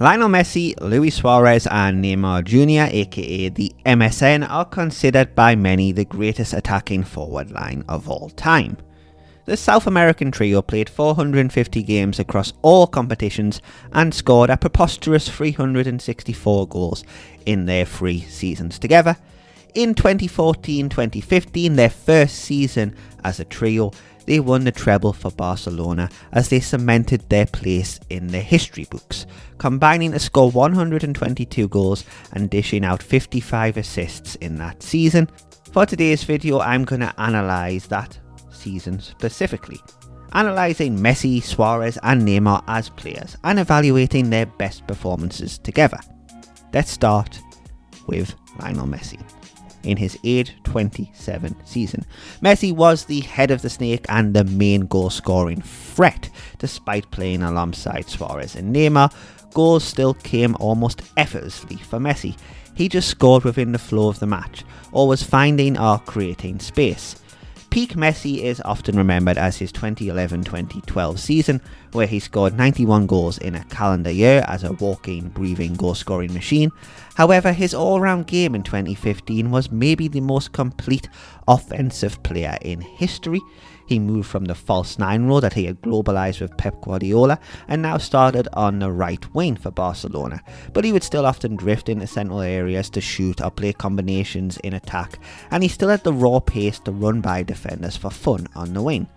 Lionel Messi, Luis Suarez and Neymar Jr. aka the MSN are considered by many the greatest attacking forward line of all time. The South American trio played 450 games across all competitions and scored a preposterous 364 goals in their 3 seasons together. In 2014-2015, their first season as a trio, they won the treble for Barcelona as they cemented their place in the history books, combining to score 122 goals and dishing out 55 assists in that season. For today's video, I'm going to analyse that season specifically, analysing Messi, Suarez and Neymar as players and evaluating their best performances together. Let's start with Lionel Messi. In his age 27 season, Messi was the head of the snake and the main goal scoring threat. Despite playing alongside Suarez and Neymar, goals still came almost effortlessly for Messi. He just scored within the flow of the match, always finding or creating space. Peak Messi is often remembered as his 2011-2012 season, where he scored 91 goals in a calendar year as a walking, breathing goal-scoring machine. However, his all-round game in 2015 was maybe the most complete offensive player in history. He moved from the false 9 role that he had globalised with Pep Guardiola and now started on the right wing for Barcelona, but he would still often drift into central areas to shoot or play combinations in attack, and he still had the raw pace to run by defenders for fun on the wing.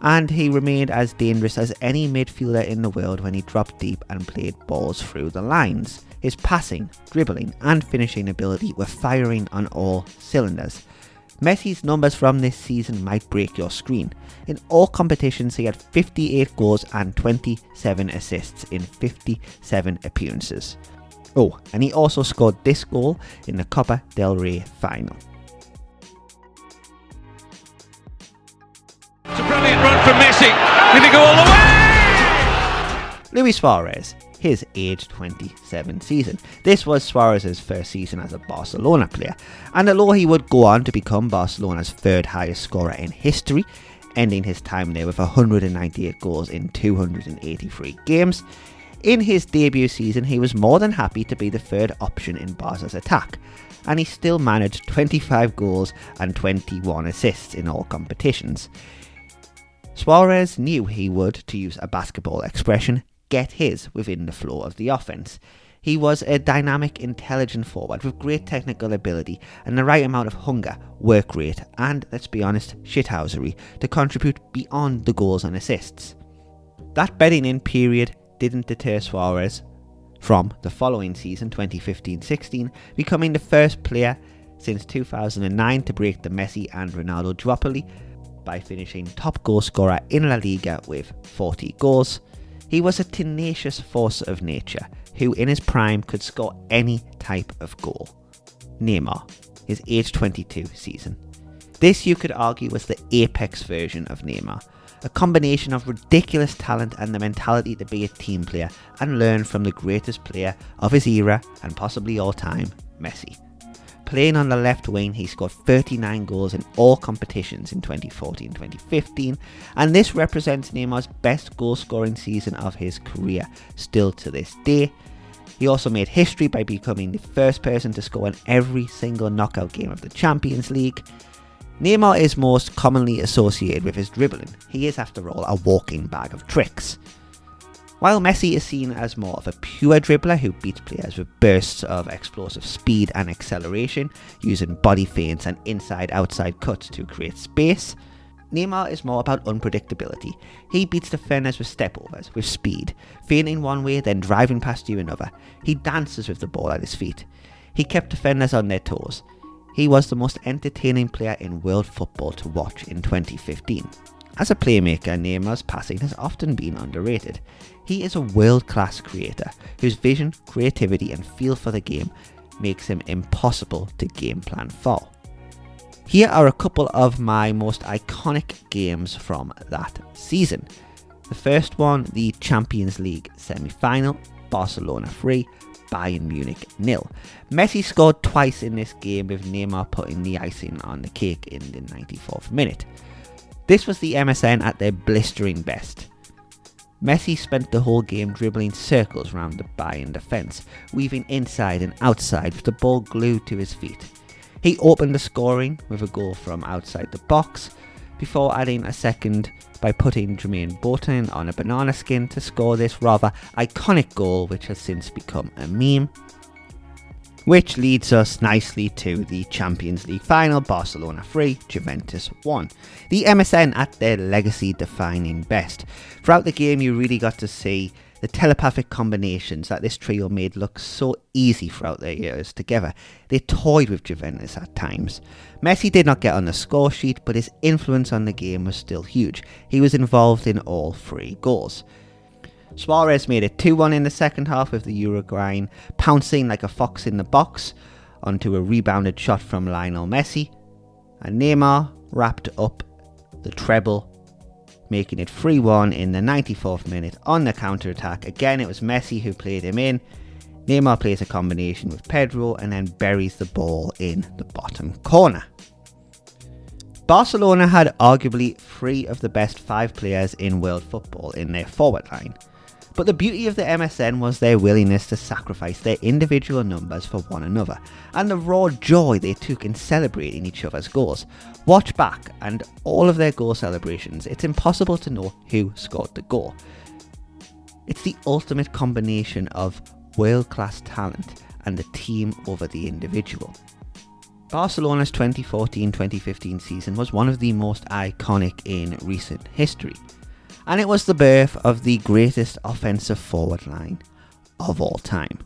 And he remained as dangerous as any midfielder in the world when he dropped deep and played balls through the lines. His passing, dribbling and finishing ability were firing on all cylinders. Messi's numbers from this season might break your screen. In all competitions he had 58 goals and 27 assists in 57 appearances. Oh, and he also scored this goal in the Copa del Rey final. It's a brilliant run from Messi. Did he go all the way? Luis Suarez, his age 27 season. This was Suarez's first season as a Barcelona player, and although he would go on to become Barcelona's third highest scorer in history, ending his time there with 198 goals in 283 games, in his debut season he was more than happy to be the third option in Barca's attack, and he still managed 25 goals and 21 assists in all competitions. Suarez knew he would, to use a basketball expression, get his within the flow of the offence. He was a dynamic, intelligent forward with great technical ability and the right amount of hunger, work rate and, let's be honest, shithousery to contribute beyond the goals and assists. That bedding in period didn't deter Suarez from the following season, 2015-16, becoming the first player since 2009 to break the Messi and Ronaldo duopoly by finishing top goal scorer in La Liga with 40 goals. He was a tenacious force of nature who in his prime could score any type of goal. Neymar, his age 22 season. This you could argue was the apex version of Neymar, a combination of ridiculous talent and the mentality to be a team player and learn from the greatest player of his era and possibly all time, Messi. Playing on the left wing, he scored 39 goals in all competitions in 2014-2015, and this represents Neymar's best goal-scoring season of his career, still to this day. He also made history by becoming the first person to score in every single knockout game of the Champions League. Neymar is most commonly associated with his dribbling. He is, after all, a walking bag of tricks. While Messi is seen as more of a pure dribbler who beats players with bursts of explosive speed and acceleration, using body feints and inside-outside cuts to create space, Neymar is more about unpredictability. He beats defenders with stepovers, with speed, feinting one way then driving past you another. He dances with the ball at his feet. He kept defenders on their toes. He was the most entertaining player in world football to watch in 2015. As a playmaker, Neymar's passing has often been underrated. He is a world-class creator whose vision, creativity and feel for the game makes him impossible to game plan for. Here are a couple of my most iconic games from that season. The first one, the Champions League semi-final, Barcelona 3, Bayern Munich 0. Messi scored twice in this game, with Neymar putting the icing on the cake in the 94th minute. This was the MSN at their blistering best. Messi spent the whole game dribbling circles around the Bayern defence, weaving inside and outside with the ball glued to his feet. He opened the scoring with a goal from outside the box, before adding a second by putting Jermaine Boateng on a banana skin to score this rather iconic goal, which has since become a meme. Which leads us nicely to the Champions League final, Barcelona 3, Juventus 1. The MSN at their legacy-defining best. Throughout the game you really got to see the telepathic combinations that this trio made look so easy throughout their years together. They toyed with Juventus at times. Messi did not get on the score sheet, but his influence on the game was still huge. He was involved in all 3 goals. Suarez made it 2-1 in the second half with the Uruguayan pouncing like a fox in the box onto a rebounded shot from Lionel Messi, and Neymar wrapped up the treble, making it 3-1 in the 94th minute on the counter-attack. Again, it was Messi who played him in. Neymar plays a combination with Pedro and then buries the ball in the bottom corner. Barcelona had arguably 3 of the best 5 players in world football in their forward line. But the beauty of the MSN was their willingness to sacrifice their individual numbers for one another, and the raw joy they took in celebrating each other's goals. Watch back, and all of their goal celebrations, it's impossible to know who scored the goal. It's the ultimate combination of world-class talent and the team over the individual. Barcelona's 2014-2015 season was one of the most iconic in recent history, and it was the birth of the greatest offensive forward line of all time.